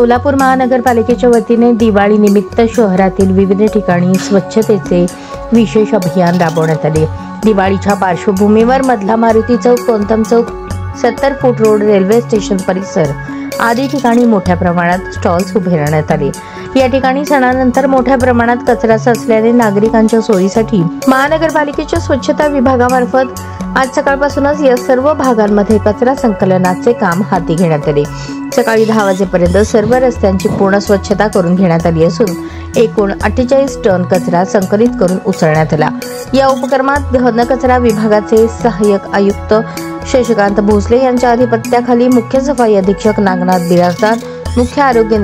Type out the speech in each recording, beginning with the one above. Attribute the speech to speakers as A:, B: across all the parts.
A: सोलापूर महानगरपालिकेच्या वतीने दिवाळी निमित्त शहरातील विविध ठिकाणी स्वच्छतेचे विशेष अभियान राबवण्यात आले। दिवाळीच्या पार्श्वभूमीवर मधला मारुती चौक, कोंतम चौक, 70 फूट रोड, रेल्वे स्टेशन परिसर आदी ठिकाणी मोठ्या प्रमाणात स्टॉल्स उभारण्यात आले। या ठिकाणी सणानंतर मोठ्या प्रमाणात कचरा साचल्याने नागरिकांच्या सोयीसाठी महानगरपालिकेच्या स्वच्छता विभागामार्फत आज सकाळपासूनच या सर्व भागांमध्ये कचरा संकलनाचे काम हाती घेण्यात आले। सकाळी 10 वाजेपर्यंत सर्व रस्त्यांची पूर्ण स्वच्छता करून घेण्यात आली असून एकूण 48 टन कचरा संकलित करून उचलण्यात आला। या उपक्रमात घनकचरा विभागाचे सहाय्यक आयुक्त शशिकांत भोसले यांच्या अधिपत्याखाली मुख्य सफाई अधीक्षक नागनाथ बिराजदार, मुख्य आरोग्य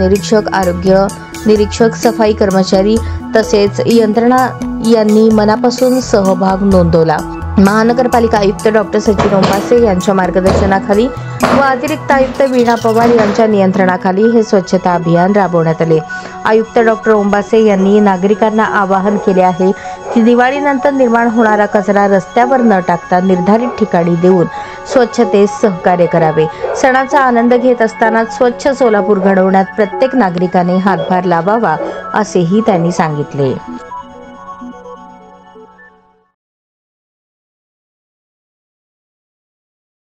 A: निरीक्षक, सफाई कर्मचारी तसेच यंत्रणा यांनी मनापासून सहभाग नोंदवला। महानगरपालिका आयुक्त डॉक्टर सचिन ओंबासे यांच्या मार्गदर्शनाखाली व अतिरिक्त आयुक्त वीणा पवार यांच्या नियंत्रणाखाली हे स्वच्छता अभियान राबवण्यात आले। आयुक्त डॉक्टर ओंबासे यांनी नागरिकांना आवाहन केले आहे की दिवाळीनंतर निर्माण होणारा कचरा रस्त्यावर न टाकता निर्धारित ठिकाणी देऊन स्वच्छतेस सहकार्य करावे। सणाचा आनंद घेत असताना स्वच्छ सोलापूर घडवण्यात प्रत्येक नागरिकाने हातभार लावावा असेही त्यांनी सांगितले।